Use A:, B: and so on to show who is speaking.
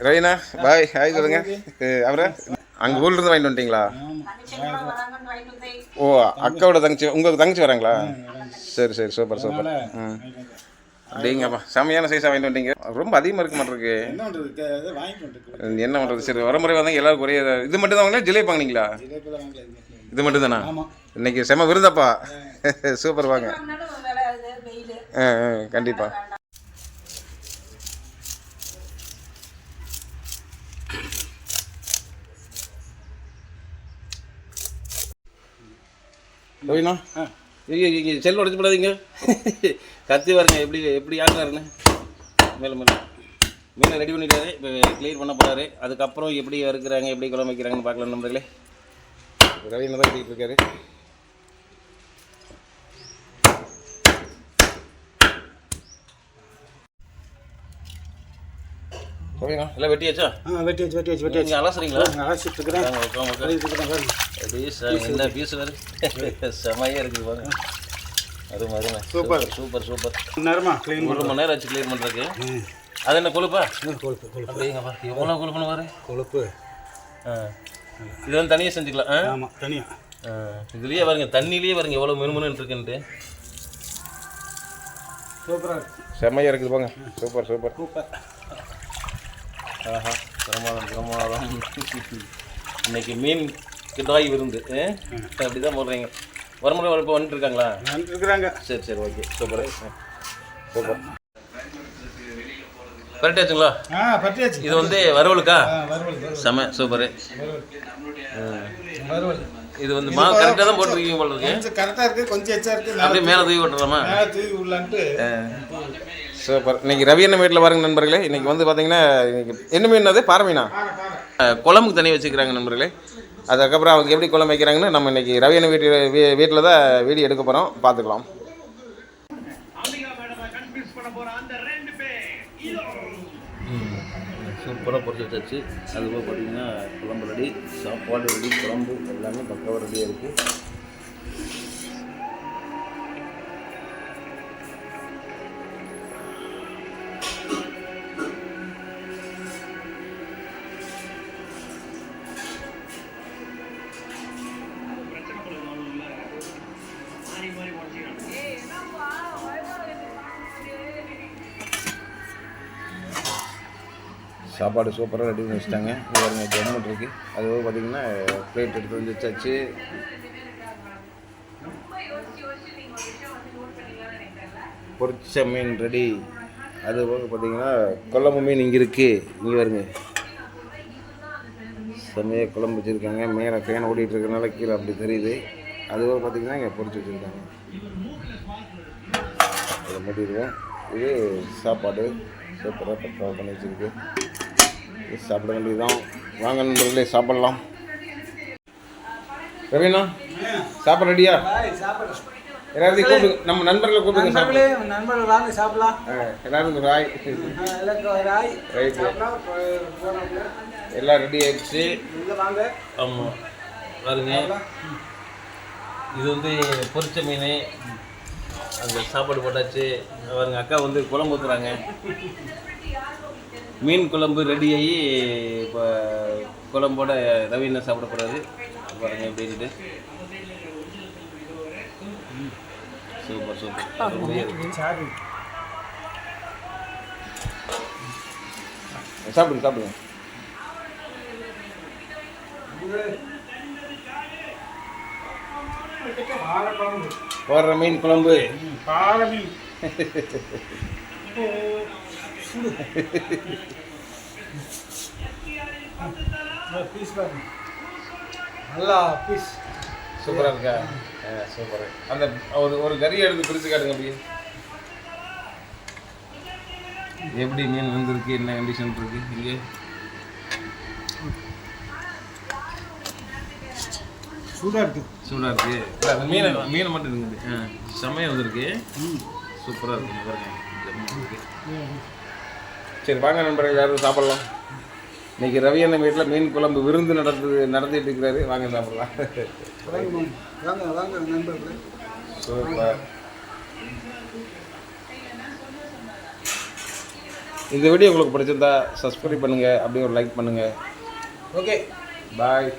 A: Raveena bye hi சொல்லுங்க. அப்புறம் அங்கே ஊர்லேருந்து வாங்கிட்டு வந்துட்டீங்களா? ஓ, அக்காவோட தங்கச்சி, உங்களுக்கு தங்கச்சி வராங்களா? சரி சரி, சூப்பர் சூப்பர். ம், அப்படிங்கப்பா செம்மையான சைஸாக வாங்கிட்டு வந்துட்டீங்க. ரொம்ப அதிகமாக இருக்க மாட்டிருக்கு. என்ன பண்ணுறது? சரி, வர முறை வந்தாங்க எல்லாருக்கும் ஒரே இது மட்டும் தான் வாங்கினா ஜிலேபி வாங்கினீங்களா? இது மட்டும் தானா? இன்னைக்கு செம்ம விருந்தாப்பா. சூப்பர், வாங்க. கண்டிப்பாக. ஓய்ண்ணா, செல் உடச்சி போடாதீங்க. கத்தி பாருங்க எப்படி எப்படி ஆடுறாருன்னு. மேலே மேலே மீனை ரெடி பண்ணிட்டாரு. இப்போ கிளியர் பண்ண போகிறாரு. அதுக்கப்புறம் எப்படி வறுக்கிறாங்க, எப்படி குழம்பு வைக்கிறாங்கன்னு பார்க்கலாம் நண்பர்களே. ரவீனா தான் கிட்டிகிட்டு இருக்காரு. ஓகேண்ணா, எல்லாம் வெட்டியாச்சா? வெட்டியாச்சு. நீங்கள் அலசுறீங்களா? அலசிட்டு இருக்கிறேன். என்ன பீஸ் வேறு செமையாக இருக்குது பாருங்க. அருமை அருமை. Super super super. ஒரு மணி நேரம் ஆச்சு கிளீன் பண்ணுறதுக்கு. அது என்ன கொழுப்பா? கொழுப்பு. அப்படிங்கப்பா, எவ்வளோ கொழுப்புன்னு வர கொழுப்பு. இது வந்து தனியாக செஞ்சுக்கலாம். ஆமாம், தனியாக. இதுலேயே பாருங்க, தண்ணியிலேயே பாருங்க எவ்வளோ மெனுமென்னு இருக்குன்ட்டு. சூப்பராக இருக்குது, செம்மையாக இருக்குது போங்க. Super super super. ஆஹா, பிரமாதம். இன்னைக்கு மீன் கிடாய் விருந்து அப்படி தான் போடுறீங்க. வரமுறை இப்போ வந்துட்டு இருக்காங்களா? சரி சரி, ஓகே, சூப்பர் சூப்பர். பரட்டியாச்சுங்களா? பரட்டியாச்சு. இது வந்து வறுவலுக்கா? செம சூப்பரு. இது வந்து மாவு கரெக்டாக தான் போட்டிருக்கீங்க போல இருக்கு. கரெக்டாக இருக்குது, கொஞ்சம் எச்சா இருக்குது. அப்படியே மேலே தூவி விட்டுறோமா? தூவி விடலான்ட்டு. சூப்பர். இன்றைக்கி ரவி அண்ணன் வீட்டில் பாருங்க நண்பர்களே. இன்றைக்கி வந்து பார்த்தீங்கன்னா இன்றைக்கி என்ன மீன்? அது பாறை மீனா? குழம்புக்கு தண்ணி வச்சுக்கிறாங்க நண்பர்களே. அதுக்கப்புறம் அவங்க எப்படி குழம்பு வைக்கிறாங்கன்னு நம்ம இன்றைக்கி ரவி அண்ணன் வீட்டில் தான் வீடியோ எடுக்க போகிறோம், பார்த்துக்கலாம். சூப்பராக பொறிச்சு வச்சாச்சு. அதுபோல் பார்த்தீங்கன்னா குழம்பு ரெடி, சாப்பாடு ரெடி, குழம்பு எல்லாமே பக்காவாக ரெடியாக இருக்குது. சாப்பாடு சூப்பராக ரெடி பண்ணி வச்சுட்டாங்க. இது கவர்மெண்ட் இருக்குது. அதுபோல் பார்த்திங்கன்னா பிளேட் எடுத்து வந்து வச்சாச்சு. பொரிச்ச மீன் ரெடி. அதுபோல் பார்த்திங்கன்னா குழம்பு மீன் இங்கே இருக்குது. இங்கே வருங்க, செம்மையாக குழம்பு வச்சுருக்காங்க. மேலே ஃபேன் ஓடிட்டு இருக்கிறனால கீழே அப்படி தெரியுது. அதுபோல் பார்த்திங்கன்னா இங்கே பொரிச்சு வச்சுருக்காங்க. அதை மூடிடுவோம். இது சாப்பாடு சூப்பராக பக்காவாக பண்ணி வச்சுருக்கு. சாப்பிட வேண்டியதுதான். வாங்க நண்பர்களே, சாப்பிட்லாம். ரவீனா, சாப்பாடு ரெடியா? எல்லாத்தையும் கூப்பிடுங்க, நம்ம நண்பர்களை கூப்பிடுங்க. நண்பர்கள் வாங்க சாப்பிடலாம். எல்லாருக்கும் ராய். ரைட்டு, எல்லாம் ரெடி ஆயிடுச்சு. ஆமாம் பாருங்க, இது வந்து பொரிச்ச மீன். அங்கே சாப்பாடு போட்டாச்சு. பாருங்க, அக்கா வந்து குழம்பு ஊற்றுறாங்க. மீன் குழம்பு ரெடி ஆகி இப்போ குழம்போட ரவீனா சாப்பிட போகிறாரு. பாருங்க எப்படின்ட்டு. Super super. சாப்பிடுங்க சாப்பிடுங்க. போடுற மீன் குழம்பு நல்லா பீஸ் சூப்பராக இருக்கா? சூப்பர். அந்த ஒரு கறி எடுத்து பிரித்து காட்டுங்க. அப்படி எப்படி மீன் வந்துருக்கு, என்ன கண்டிஷன் இருக்கு இங்கே? சூடாக இருக்குது. இல்லை, அந்த மீனை மட்டும் இருக்குது. செம்மையாக வந்துருக்கு. சூப்பராக இருக்குது பாருங்க. சரி வாங்க நண்பர்கள், யாரும் சாப்பிட்லாம். இன்றைக்கி ரவி அண்ணன் வீட்டில் மீன் குழம்பு விருந்து நடத்திட்டு இருக்கிறாரு. வாங்க சாப்பிட்லாம். வாங்க நண்பர்களே. சூப்பர். இந்த வீடியோ உங்களுக்கு பிடிச்சிருந்தா சப்ஸ்கிரைப் பண்ணுங்கள், அப்படியே ஒரு லைக் பண்ணுங்கள்.
B: ஓகே,
A: பாய்.